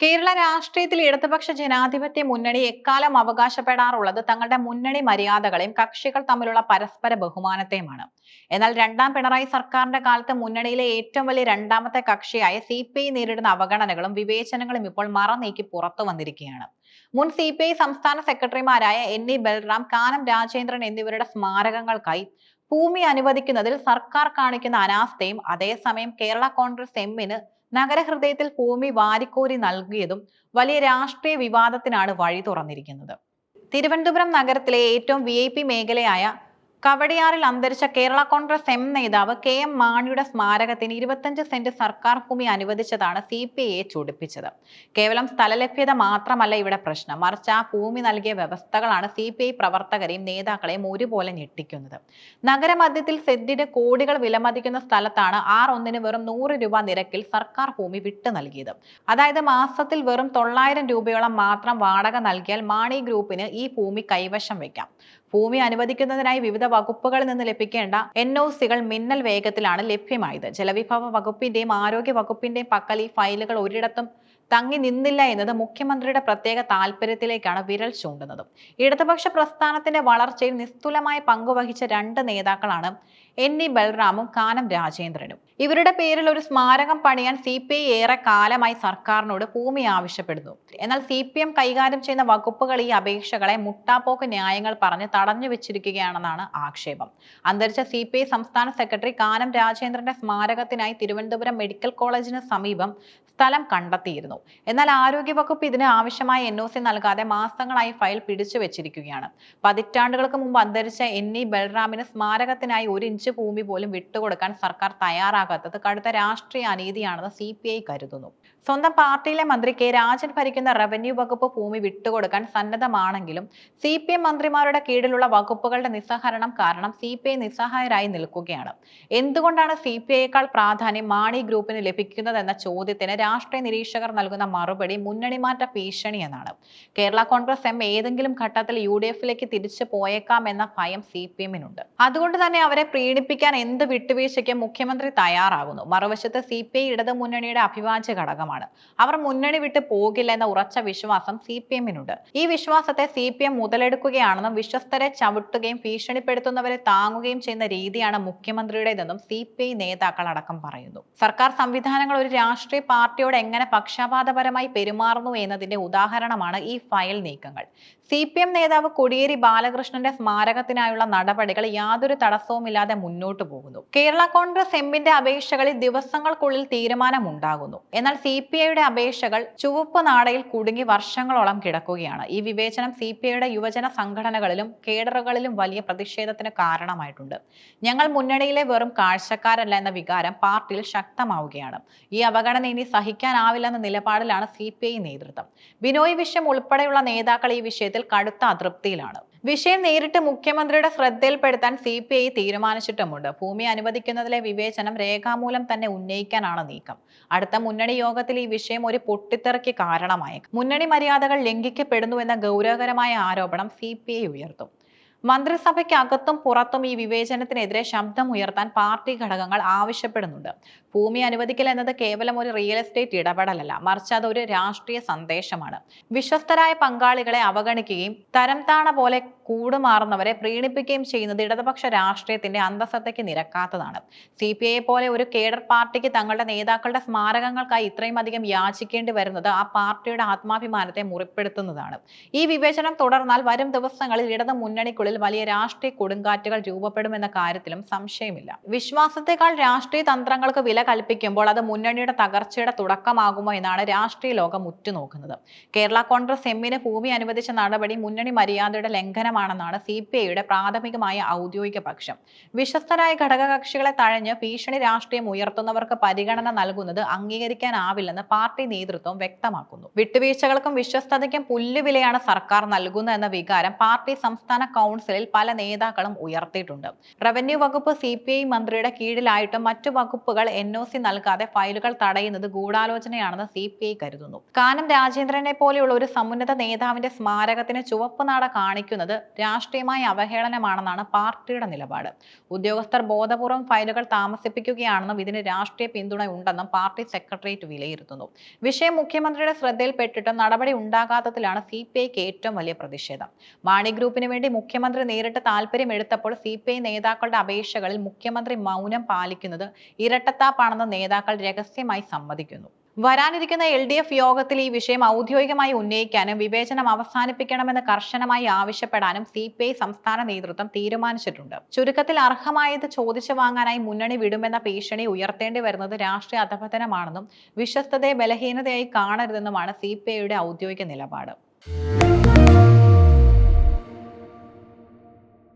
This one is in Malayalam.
കേരള രാഷ്ട്രീയത്തിൽ ഇടതുപക്ഷ ജനാധിപത്യ മുന്നണി എക്കാലം അവകാശപ്പെടാറുള്ളത് തങ്ങളുടെ മുന്നണി മര്യാദകളെയും കക്ഷികൾ തമ്മിലുള്ള പരസ്പര ബഹുമാനത്തെയുമാണ്. എന്നാൽ രണ്ടാം പിണറായി സർക്കാരിന്റെ കാലത്ത് മുന്നണിയിലെ ഏറ്റവും വലിയ രണ്ടാമത്തെ കക്ഷിയായ CPI നേരിടുന്ന അവഗണനകളും വിവേചനങ്ങളും ഇപ്പോൾ മറനീക്കി പുറത്തു വന്നിരിക്കുകയാണ്. മുൻ CPI സംസ്ഥാന സെക്രട്ടറിമാരായ NE ബൽറാം, കാനം രാജേന്ദ്രൻ എന്നിവരുടെ സ്മാരകങ്ങൾക്കായി ഭൂമി അനുവദിക്കുന്നതിൽ സർക്കാർ കാണിക്കുന്ന അനാസ്ഥയും അതേസമയം കേരള കോൺഗ്രസ് എമ്മിന് നഗരഹൃദയത്തിൽ ഭൂമി വാരിക്കോരി നൽകിയതും വലിയ രാഷ്ട്രീയ വിവാദത്തിനാണ് വഴി തുറന്നിരിക്കുന്നത്. തിരുവനന്തപുരം നഗരത്തിലെ ഏറ്റവും VIP മേഖലയായ കവടിയാറിൽ അന്തരിച്ച കേരള കോൺഗ്രസ് എം നേതാവ് KM മാണിയുടെ സ്മാരകത്തിന് 25 സെന്റ് സർക്കാർ ഭൂമി അനുവദിച്ചതാണ് CPIയെ ചൊടിപ്പിച്ചത്. കേവലം സ്ഥലലഭ്യത മാത്രമല്ല ഇവിടെ പ്രശ്നം, മറിച്ച് ആ ഭൂമി നൽകിയ വ്യവസ്ഥകളാണ് CPI പ്രവർത്തകരെയും നേതാക്കളെയും ഒരുപോലെ ഞെട്ടിക്കുന്നത്. നഗരമധ്യത്തിൽ സെന്റിന് കോടികൾ വിലമതിക്കുന്ന സ്ഥലത്താണ് R1 വെറും 100 രൂപ നിരക്കിൽ സർക്കാർ ഭൂമി വിട്ടു നൽകിയത്. അതായത് മാസത്തിൽ വെറും 900 രൂപയോളം മാത്രം വാടക നൽകിയാൽ മാണി ഗ്രൂപ്പിന് ഈ ഭൂമി കൈവശം വയ്ക്കാം. ഭൂമി അനുവദിക്കുന്നതിനായി വിവിധ വകുപ്പുകളിൽ നിന്ന് ലഭിക്കേണ്ട NOCകൾ മിന്നൽ വേഗത്തിലാണ് ലഭ്യമായത്. ജലവിഭവ വകുപ്പിന്റെയും ആരോഗ്യ വകുപ്പിന്റെയും പക്കൽ ഈ ഫയലുകൾ ഒരിടത്തും തങ്ങി നിന്നില്ല എന്നത് മുഖ്യമന്ത്രിയുടെ പ്രത്യേക താല്പര്യത്തിലേക്കാണ് വിരൽ ചൂണ്ടുന്നത്. ഇടതുപക്ഷ പ്രസ്ഥാനത്തിന്റെ വളർച്ചയിൽ നിസ്തുലമായി പങ്കുവഹിച്ച രണ്ട് നേതാക്കളാണ് NE ബൽറാമും കാനം രാജേന്ദ്രനും. ഇവരുടെ പേരിൽ ഒരു സ്മാരകം പണിയാൻ CPI ഏറെ കാലമായി സർക്കാരിനോട് ഭൂമി ആവശ്യപ്പെടുന്നു. എന്നാൽ CPM കൈകാര്യം ചെയ്യുന്ന വകുപ്പുകൾ ഈ അപേക്ഷകളെ മുട്ടാപ്പോക്ക് ന്യായങ്ങൾ പറഞ്ഞ് തടഞ്ഞു വെച്ചിരിക്കുകയാണെന്നാണ് ആക്ഷേപം. അന്തരിച്ച CPI സംസ്ഥാന സെക്രട്ടറി കാനം രാജേന്ദ്രന്റെ സ്മാരകത്തിനായി തിരുവനന്തപുരം മെഡിക്കൽ കോളേജിന് സമീപം സ്ഥലം കണ്ടെത്തിയിരുന്നു. എന്നാൽ ആരോഗ്യവകുപ്പ് ഇതിന് ആവശ്യമായ NOC നൽകാതെ മാസങ്ങളായി ഫയൽ പിടിച്ചു വെച്ചിരിക്കുകയാണ്. പതിറ്റാണ്ടുകൾക്ക് മുമ്പ് അന്തരിച്ച NE ബൽറാമിന് സ്മാരകത്തിനായി 1 ഇഞ്ച് ഭൂമി പോലും വിട്ടുകൊടുക്കാൻ സർക്കാർ തയ്യാറാകാത്തത് കടുത്ത രാഷ്ട്രീയ അനീതിയാണെന്ന് CPI കരുതുന്നു. സ്വന്തം പാർട്ടിയിലെ മന്ത്രി K രാജൻ ഭരിക്കുന്ന റവന്യൂ വകുപ്പ് ഭൂമി വിട്ടുകൊടുക്കാൻ സന്നദ്ധമാണെങ്കിലും CPM മന്ത്രിമാരുടെ കീഴിലുള്ള വകുപ്പുകളുടെ നിസ്സഹരണം കാരണം CPI നിസ്സഹായരായി നിൽക്കുകയാണ്. എന്തുകൊണ്ടാണ് CPIയേക്കാൾ പ്രാധാന്യം മാണി ഗ്രൂപ്പിന് ലഭിക്കുന്നതെന്ന ചോദ്യത്തിന് രാഷ്ട്രീയ നിരീക്ഷകർ നൽകുന്ന മറുപടി മുന്നണി മാറ്റ ഭീഷണി എന്നാണ്. കേരള കോൺഗ്രസ് എം ഏതെങ്കിലും ഘട്ടത്തിൽ UDFിലേക്ക് തിരിച്ചു പോയേക്കാം എന്ന ഭയം CPMനുണ്ട്. അതുകൊണ്ട് തന്നെ അവരെ പ്രീണിപ്പിക്കാൻ എന്ത് വിട്ടുവീഴ്ചയ്ക്കും മുഖ്യമന്ത്രി തയ്യാറാകുന്നു. മറുവശത്ത് CPI ഇടതു മുന്നണിയുടെ അഭിവാജ്യ ഘടകമാണ്. അവർ മുന്നണി വിട്ട് പോകില്ല എന്ന ഉറച്ച വിശ്വാസം CPMനുണ്ട്. ഈ വിശ്വാസത്തെ CPM മുതലെടുക്കുകയാണെന്നും വിശ്വസ്തരെ ചവിട്ടുകയും ഭീഷണിപ്പെടുത്തുന്നവരെ താങ്ങുകയും ചെയ്യുന്ന രീതിയാണ് മുഖ്യമന്ത്രിയുടേതെന്നും CPI നേതാക്കൾ അടക്കം പറയുന്നു. സർക്കാർ സംവിധാനങ്ങൾ ഒരു രാഷ്ട്രീയ പാർട്ടിയോട് എങ്ങനെ പക്ഷപാതപരമായി പെരുമാറുന്നു എന്നതിന്റെ ഉദാഹരണമാണ് ഈ ഫയൽ നീക്കങ്ങൾ. CPM നേതാവ് കോടിയേരി ബാലകൃഷ്ണന്റെ സ്മാരകത്തിനായുള്ള നടപടികൾ യാതൊരു തടസ്സവുമില്ലാതെ മുന്നോട്ടു പോകുന്നു. കേരള കോൺഗ്രസ് എമ്മിന്റെ അപേക്ഷകളിൽ ദിവസങ്ങൾക്കുള്ളിൽ തീരുമാനമുണ്ടാകുന്നു. എന്നാൽ CPIയുടെ അപേക്ഷകൾ ചുവപ്പ് നാടയിൽ കുടുങ്ങി വർഷങ്ങളോളം കിടക്കുകയാണ്. ഈ വിവേചനം CPIയുടെ യുവജന സംഘടനകളിലും കേഡറുകളിലും വലിയ പ്രതിഷേധത്തിന് കാരണമായിട്ടുണ്ട്. ഞങ്ങൾ മുന്നണിയിലെ വെറും കാഴ്ചക്കാരല്ല എന്ന വികാരം പാർട്ടിയിൽ ശക്തമാവുകയാണ്. ഈ അവഗണന ഇനി സഹിക്കാനാവില്ലെന്ന നിലപാടിലാണ് CPI നേതൃത്വം. ബിനോയ് വിശ്വം ഉൾപ്പെടെയുള്ള നേതാക്കൾ ഈ വിഷയത്തിൽ കടുത്ത അതൃപ്തിയിലാണ്. വിഷയം നേരിട്ട് മുഖ്യമന്ത്രിയുടെ ശ്രദ്ധയിൽപ്പെടുത്താൻ CPI തീരുമാനിച്ചിട്ടുമുണ്ട്. ഭൂമി അനുവദിക്കുന്നതിലെ വിവേചനം രേഖാമൂലം തന്നെ ഉന്നയിക്കാനാണ് നീക്കം. അടുത്ത മുന്നണി യോഗത്തിൽ ഈ വിഷയം ഒരു പൊട്ടിത്തെറിക്ക് കാരണമായേക്കും. മുന്നണി മര്യാദകൾ ലംഘിക്കപ്പെടുന്നുവെന്ന ഗൗരവകരമായ ആരോപണം CPI ഉയർത്തും. മന്ത്രിസഭയ്ക്ക് അകത്തും പുറത്തും ഈ വിവേചനത്തിനെതിരെ ശബ്ദം ഉയർത്താൻ പാർട്ടി ഘടകങ്ങൾ ആവശ്യപ്പെടുന്നുണ്ട്. ഭൂമി അനുവദിക്കൽ എന്നത് കേവലം ഒരു റിയൽ എസ്റ്റേറ്റ് ഇടപെടലല്ല, മറിച്ച് അതൊരു രാഷ്ട്രീയ സന്ദേശമാണ്. വിശ്വസ്തരായ പങ്കാളികളെ അവഗണിക്കുകയും തരംതാണ പോലെ കൂടുമാറുന്നവരെ പ്രീണിപ്പിക്കുകയും ചെയ്യുന്നത് ഇടതുപക്ഷ രാഷ്ട്രീയത്തിന്റെ അന്തസത്തയ്ക്ക് നിരക്കാത്തതാണ്. CPIയെ പോലെ ഒരു കേഡർ പാർട്ടിക്ക് തങ്ങളുടെ നേതാക്കളുടെ സ്മാരകങ്ങൾക്കായി ഇത്രയും അധികം യാചിക്കേണ്ടി വരുന്നത് ആ പാർട്ടിയുടെ ആത്മാഭിമാനത്തെ മുറിപ്പെടുത്തുന്നതാണ്. ഈ വിവേചനം തുടർന്നാൽ വരും ദിവസങ്ങളിൽ ഇടതു മുന്നണിക്കുള്ളിൽ വലിയ രാഷ്ട്രീയ കൊടുങ്കാറ്റുകൾ രൂപപ്പെടുമെന്ന കാര്യത്തിലും സംശയമില്ല. വിശ്വാസത്തെക്കാൾ രാഷ്ട്രീയ തന്ത്രങ്ങൾക്ക് വില കൽപ്പിക്കുമ്പോൾ അത് മുന്നണിയുടെ തകർച്ചയുടെ തുടക്കമാകുമോ എന്നാണ് രാഷ്ട്രീയ ലോകം ഉറ്റുനോക്കുന്നത്. കേരള കോൺഗ്രസ് എമ്മിന് ഭൂമി അനുവദിച്ച നടപടി മുന്നണി മര്യാദയുടെ ലംഘനമാണെന്നാണ് CPIയുടെ പ്രാഥമികമായ ഔദ്യോഗിക പക്ഷം. വിശ്വസ്തരായ ഘടകകക്ഷികളെ തഴഞ്ഞ് ഭീഷണി രാഷ്ട്രീയം ഉയർത്തുന്നവർക്ക് പരിഗണന നൽകുന്നത് അംഗീകരിക്കാനാവില്ലെന്ന് പാർട്ടി നേതൃത്വം വ്യക്തമാക്കുന്നു. വിട്ടുവീഴ്ചകൾക്കും വിശ്വസ്തതയ്ക്കും പുല്ലുവിലയാണ് സർക്കാർ നൽകുന്നതെന്ന വികാരം പാർട്ടി സംസ്ഥാന കൗൺസിലിൽ പല നേതാക്കളും ഉയർത്തിയിട്ടുണ്ട്. റവന്യൂ വകുപ്പ് CPI മന്ത്രിയുടെ കീഴിലായിട്ടും മറ്റു വകുപ്പുകൾ NOC നൽകാതെ ഫയലുകൾ തടയുന്നത് ഗൂഢാലോചനയാണെന്ന് CPI കരുതുന്നു. കാനം രാജേന്ദ്രനെ പോലെയുള്ള ഒരു സമുന്നത നേതാവിന്റെ സ്മാരകത്തിന് ചുവപ്പ് നാട കാണിക്കുന്നത് രാഷ്ട്രീയമായ അവഹേളനമാണെന്നാണ് പാർട്ടിയുടെ നിലപാട്. ഉദ്യോഗസ്ഥർ ബോധപൂർവം ഫയലുകൾ താമസിപ്പിക്കുകയാണെന്നും ഇതിന് രാഷ്ട്രീയ പിന്തുണ ഉണ്ടെന്നും പാർട്ടി സെക്രട്ടേറിയറ്റ് വിലയിരുത്തുന്നു. വിഷയം മുഖ്യമന്ത്രിയുടെ ശ്രദ്ധയിൽപ്പെട്ടിട്ടും നടപടി ഉണ്ടാകാത്തതിലാണ് CPIക്ക് ഏറ്റവും വലിയ പ്രതിഷേധം. മാണി ഗ്രൂപ്പിന് വേണ്ടി മുഖ്യമന്ത്രി നേരിട്ട് താൽപര്യമെടുത്തപ്പോൾ CPI നേതാക്കളുടെ അപേക്ഷകളിൽ മുഖ്യമന്ത്രി മൗനം പാലിക്കുന്നത് ഇരട്ടത്താപ്പാണെന്ന് നേതാക്കൾ രഹസ്യമായി സമ്മതിക്കുന്നു. വരാനിരിക്കുന്ന LDF യോഗത്തിൽ ഈ വിഷയം ഔദ്യോഗികമായി ഉന്നയിക്കാനും വിവേചനം അവസാനിപ്പിക്കണമെന്ന് കർശനമായി ആവശ്യപ്പെടാനും CPI സംസ്ഥാന നേതൃത്വം തീരുമാനിച്ചിട്ടുണ്ട്. ചുരുക്കത്തിൽ അർഹമായത് ചോദിച്ചു വാങ്ങാനായി മുന്നണി വിടുമെന്ന ഭീഷണി ഉയർത്തേണ്ടി വരുന്നത് രാഷ്ട്രീയ അധപതനമാണെന്നും വിശ്വസ്തതയെ ബലഹീനതയായി കാണരുതെന്നുമാണ് CPIയുടെ ഔദ്യോഗിക നിലപാട്.